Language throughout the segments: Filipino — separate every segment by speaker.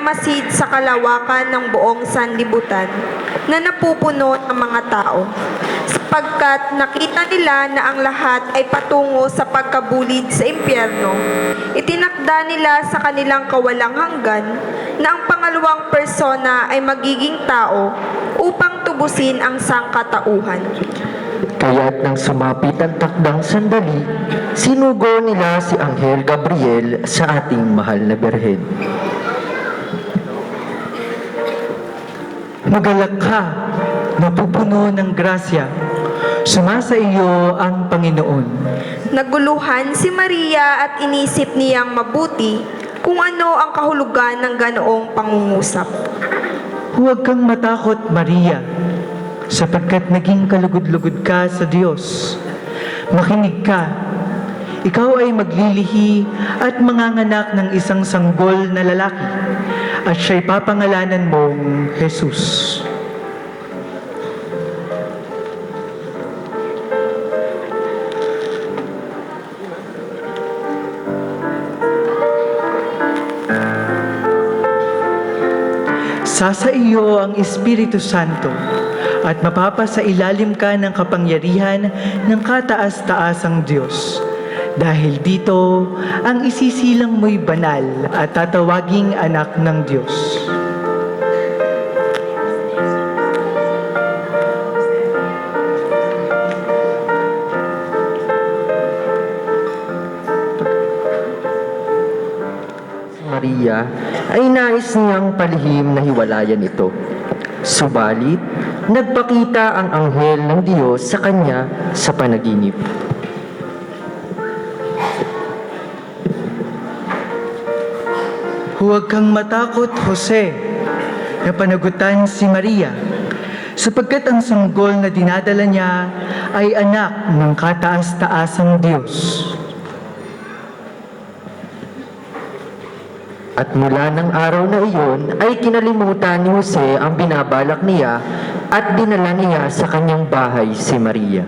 Speaker 1: nagmamasid sa kalawakan ng buong sanlibutan na napupuno ng mga tao, sapagkat nakita nila na ang lahat ay patungo sa pagkabulid sa impyerno. Itinakda nila sa kanilang kawalang hanggan na ang pangalawang persona ay magiging tao upang tubusin ang sangkatauhan.
Speaker 2: Kaya't nang sumapit ang takdang sandali, sinugo nila si Anghel Gabriel sa ating mahal na Birhen.
Speaker 3: Magalak ka, napupuno ng grasya. Sumasa iyo ang Panginoon.
Speaker 1: Naguluhan si Maria at inisip niyang mabuti kung ano ang kahulugan ng ganoong pangungusap.
Speaker 3: Huwag kang matakot, Maria, sapagkat naging kalugod-lugod ka sa Diyos. Makinig ka, ikaw ay maglilihi at manganganak ng isang sanggol na lalaki, at siya'y papangalanan mong Jesus. Sasa iyo ang Espiritu Santo at mapapasailalim ka ng kapangyarihan ng kataas-taasang Diyos. Dahil dito, ang isisilang mo'y banal at tatawaging anak ng Diyos.
Speaker 2: Maria ay nais niyang palihim na hiwalayan ito. Subalit, nagpakita ang anghel ng Diyos sa kanya sa panaginip.
Speaker 3: Huwag kang matakot, Jose, na panagutan si Maria, sapagkat ang sanggol na dinadala niya ay anak ng kataas-taasang Diyos.
Speaker 2: At mula ng araw na iyon ay kinalimutan ni Jose ang binabalak niya at dinala niya sa kanyang bahay si Maria.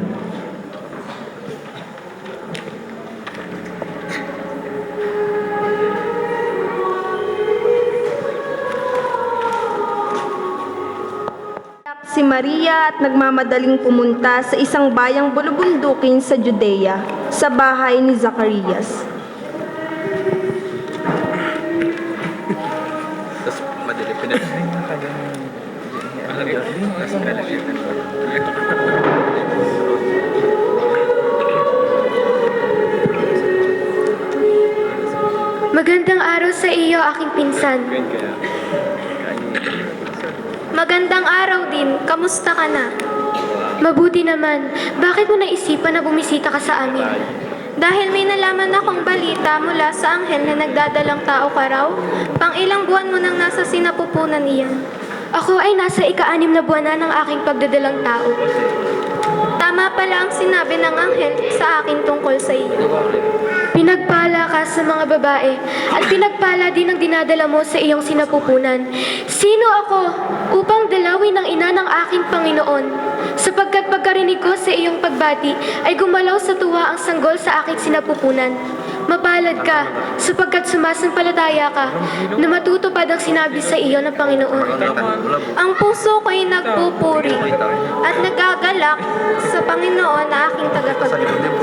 Speaker 1: Si Maria at nagmamadaling pumunta sa isang bayang bulubundukin sa Judea, sa bahay ni Zacarias.
Speaker 4: Magandang araw sa iyo, aking pinsan. Magandang araw din. Kamusta ka na? Mabuti naman. Bakit mo naisipan na bumisita ka sa amin? Dahil may nalaman akong balita mula sa anghel na nagdadalang tao ka raw. Pang ilang buwan mo nang nasa sinapupunan iyan. Ako ay nasa ika-6 na buwan na ng aking pagdadalang tao. Tama pala ang sinabi ng anghel sa akin tungkol sa iyo. Pinagpala ka sa mga babae at pinagpala din ang dinadala mo sa iyong sinapupunan. Sino ako upang dalawin ng ina ng aking Panginoon? Sapagkat pagkarinig ko sa iyong pagbati ay gumalaw sa tuwa ang sanggol sa aking sinapupunan. Mapalad ka sapagkat sumasampalataya ka na matutupad ang sinabi sa iyo ng Panginoon.
Speaker 1: Ang puso ko'y nagpupuri at nagagalak sa Panginoon na aking tagapagligtas.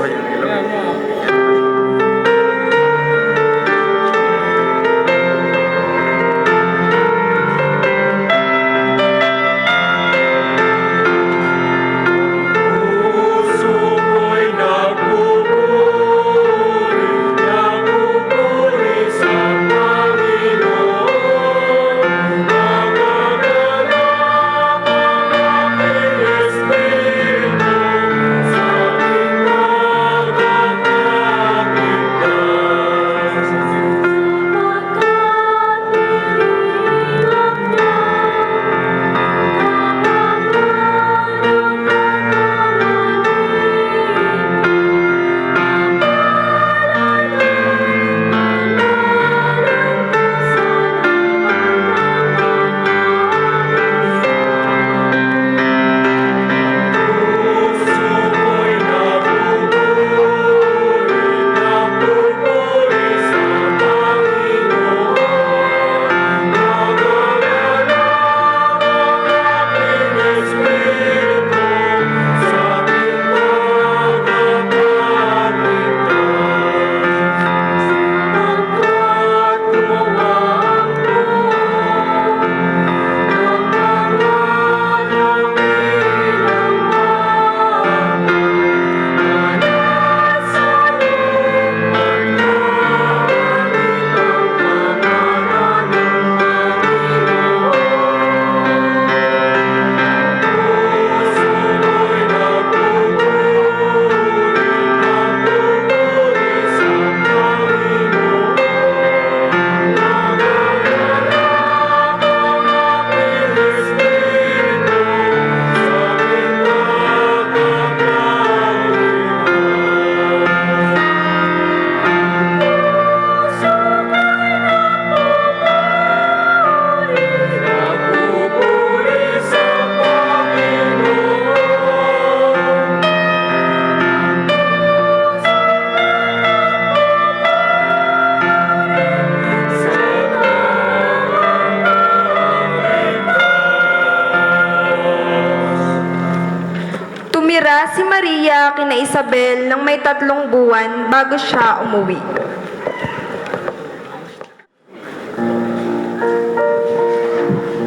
Speaker 1: Tumira si Maria kina Isabel ng may 3 buwan bago siya umuwi.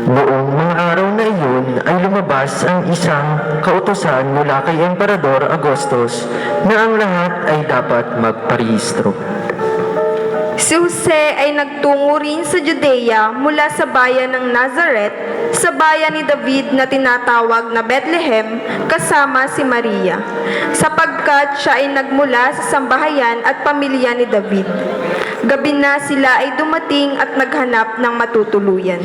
Speaker 2: Noong mga araw na iyon ay lumabas ang isang kautosan mula kay Emperador Augustus na ang lahat ay dapat magparehistro.
Speaker 1: Si Jose ay nagtungo rin sa Judea mula sa bayan ng Nazareth, sa bayan ni David na tinatawag na Bethlehem, kasama si Maria, sapagkat siya ay nagmula sa sambahayan at pamilya ni David. Gabi na sila ay dumating at naghanap ng matutuluyan.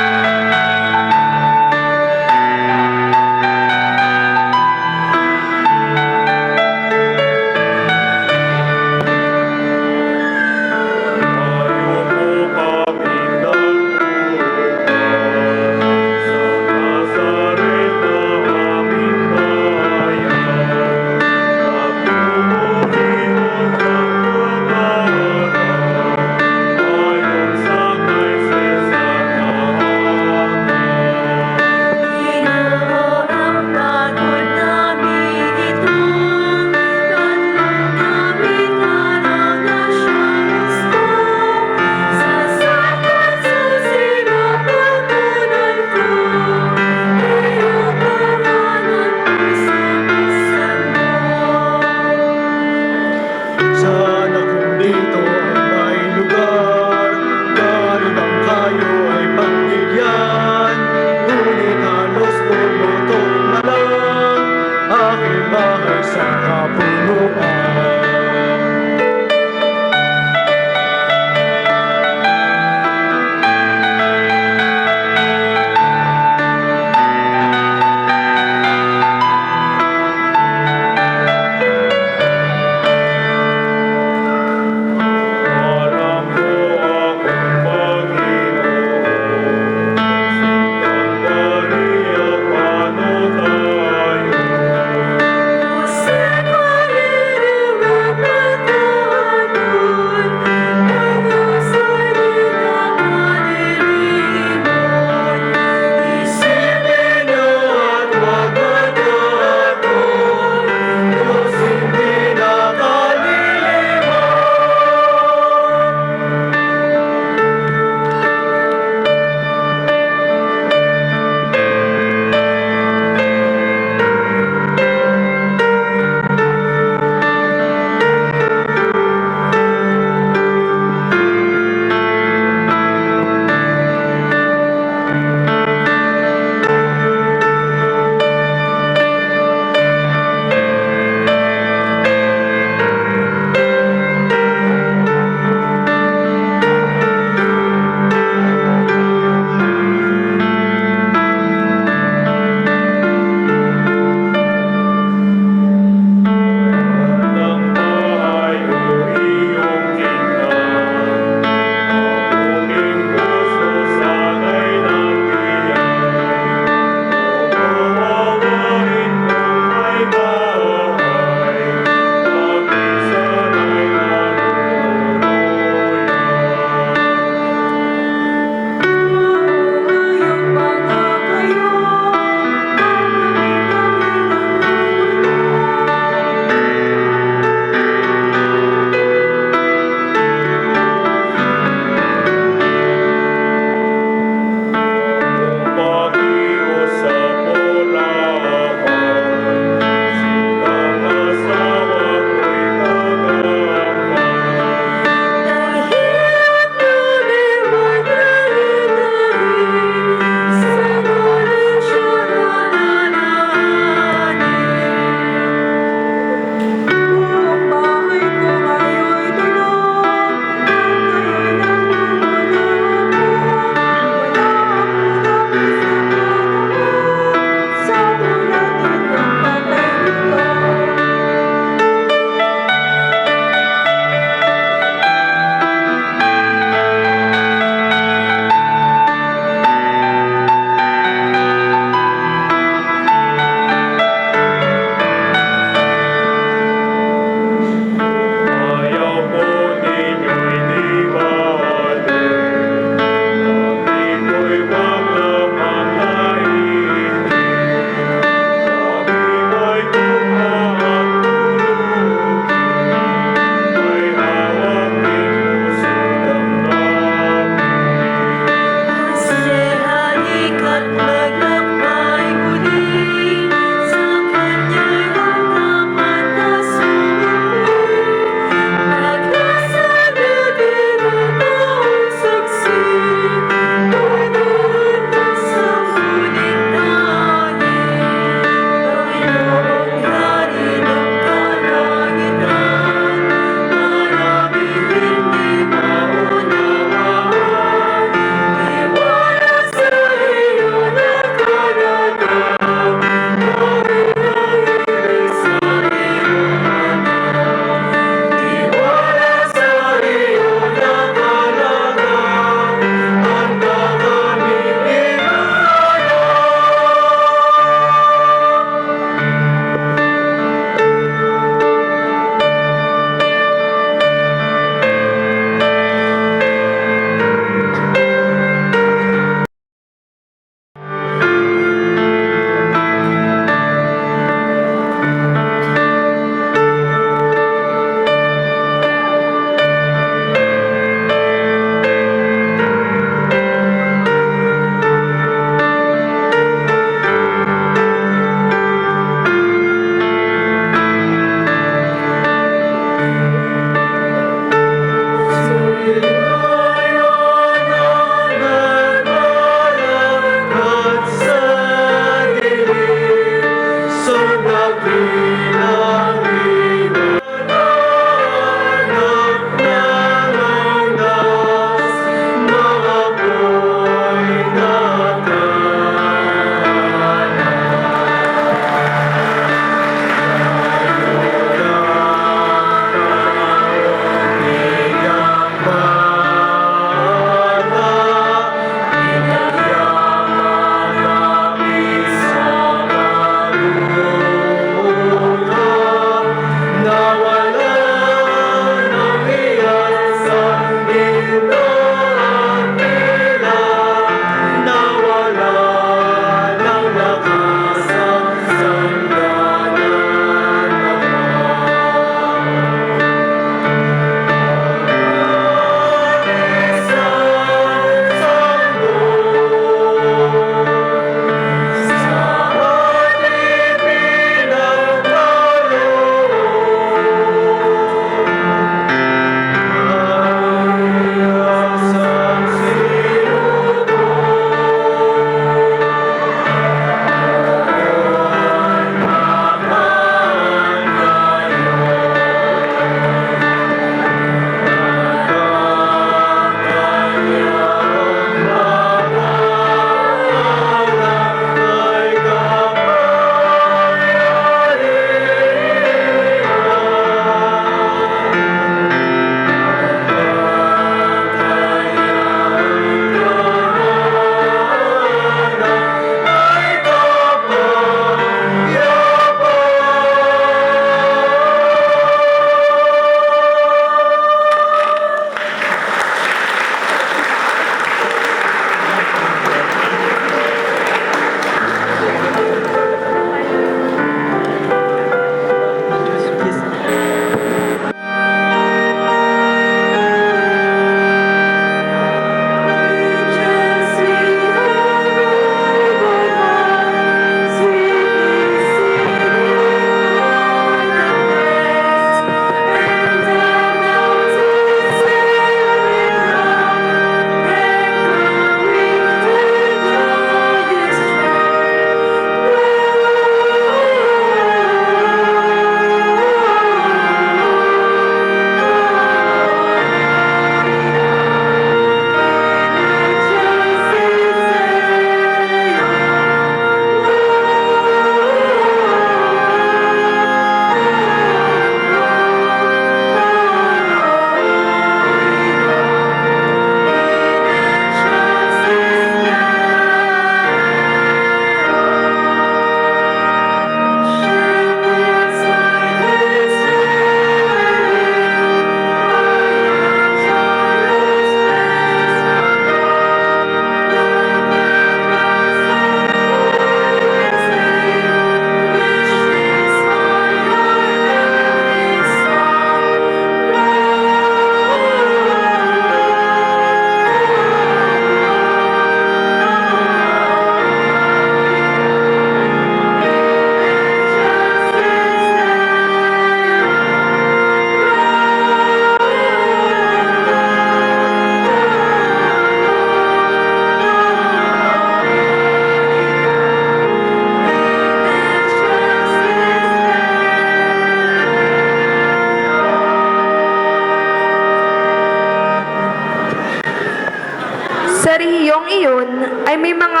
Speaker 1: ay may mga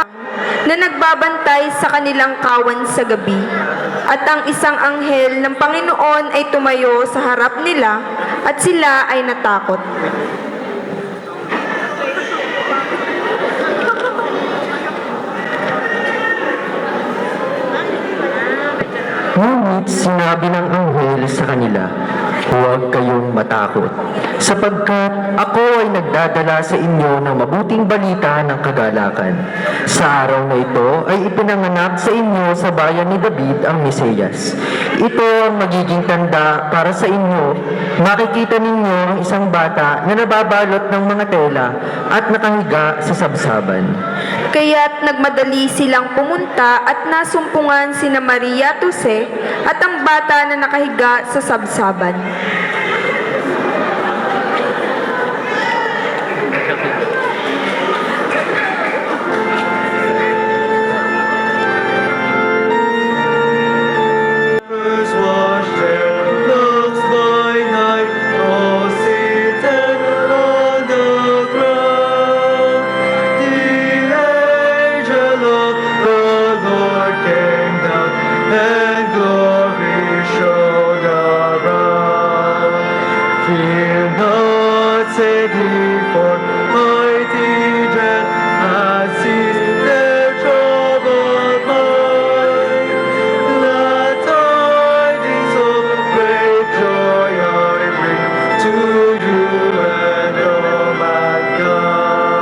Speaker 1: na nagbabantay sa kanilang kawan sa gabi. At ang isang anghel ng Panginoon ay tumayo sa harap nila at sila ay natakot.
Speaker 2: Ngunit sinabi ng anghel sa kanila, huwag kayong matakot, sapagkat ako ay nagdadala sa inyo ng mabuting balita ng kagalakan. Sa araw na ito ay ipinanganak sa inyo sa bayan ni David ang Mesiyas. Ito ang magiging tanda para sa inyo. Makikita ninyo ang isang bata na nababalot ng mga tela at nakahiga sa sabsaban.
Speaker 1: Kaya't nagmadali silang pumunta at nasumpungan sina Maria at Jose at ang bata na nakahiga sa sabsaban.
Speaker 3: First wash their clothes by night, all seated on the ground. The angel of the Lord came down, and glory shone around. Fear not, said he, for mighty dread has seized their troubled mind. Glad tidings of great joy I bring to you and all mankind.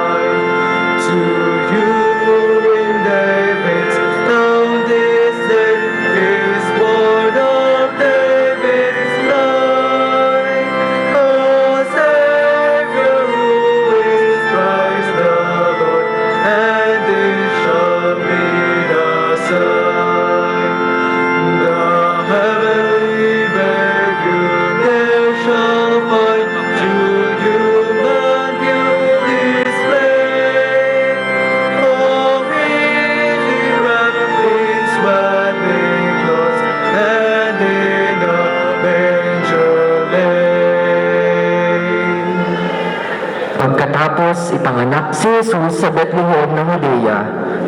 Speaker 3: To you in David's town this day is born of David's line a Savior who is Christ the Lord, and this shall be the sign. The heavenly babe there shall find to human view display. All really wrapped in swaddling clothes, and in a manger lay.
Speaker 2: Pagkatapos ipanganak si Jesus sa Bethlehem ng Judea,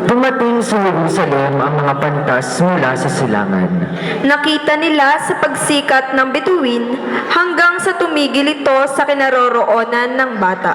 Speaker 2: dumating sa Jerusalem ang mga pantas mula sa silangan.
Speaker 1: Nakita nila sa pagsikat ng bituin hanggang sa tumigil ito sa kinaroroonan ng bata.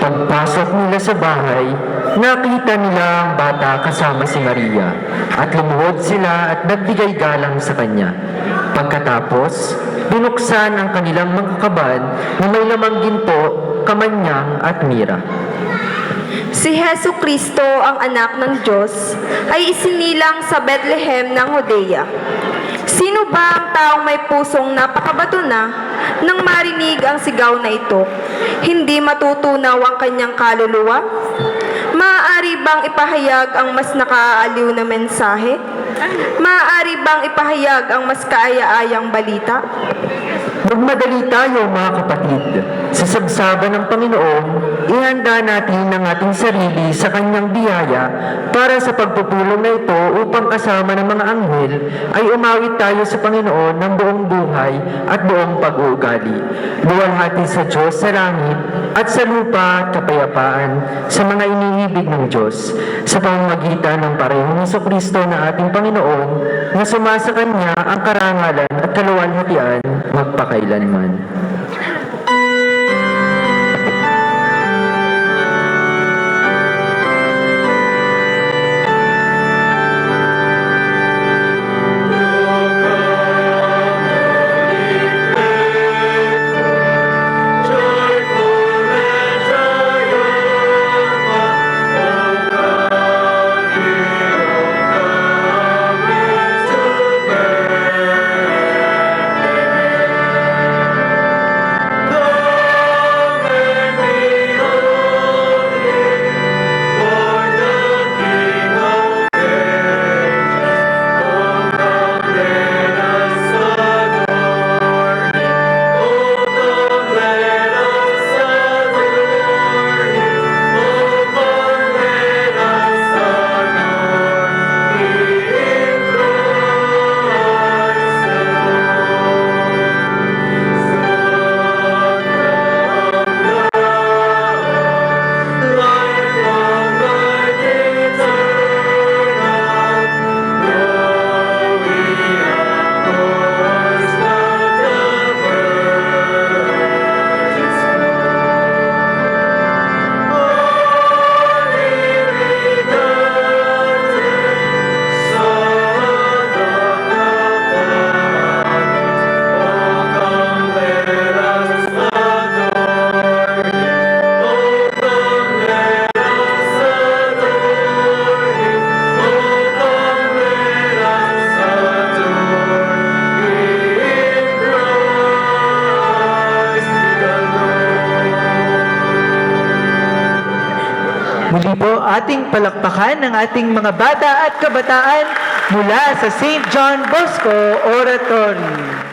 Speaker 2: Pagpasok nila sa bahay, nakita nila ang bata kasama si Maria at lumuhod sila at nagbigay galang sa kanya. Pagkatapos, binuksan ang kanilang mga kaban na may lamang ginto, kamanyang at mira.
Speaker 1: Si Hesu Kristo, ang anak ng Diyos, ay isinilang sa Bethlehem ng Judea. Sino ba ang taong may pusong napakabato na Nang marinig ang sigaw na ito, hindi matutunaw ang kanyang kaluluwa? Maaari bang ipahayag ang mas nakaaaliw na mensahe? Maaari bang ipahayag ang mas kaaya-ayang balita?
Speaker 2: Magmadali tayo mga kapatid. Sa sabsaban ng Panginoon, ihanda natin ang ating sarili sa kanyang biyaya para sa pagpupulong na ito upang kasama ng mga anghel ay umawit tayo sa Panginoon ng buong buhay at buong pag-uugali. Luwalhati sa Diyos sa langit at sa lupa at kapayapaan sa mga iniibig ng Diyos sa pamamagitan ng parehong Jesucristo na ating Panginoon na sumasa Kanya ang karangalan at kaluwalhatian magpakailanman.
Speaker 3: Muli po ating palakpakan ng ating mga bata at kabataan mula sa St. John Bosco Oratory.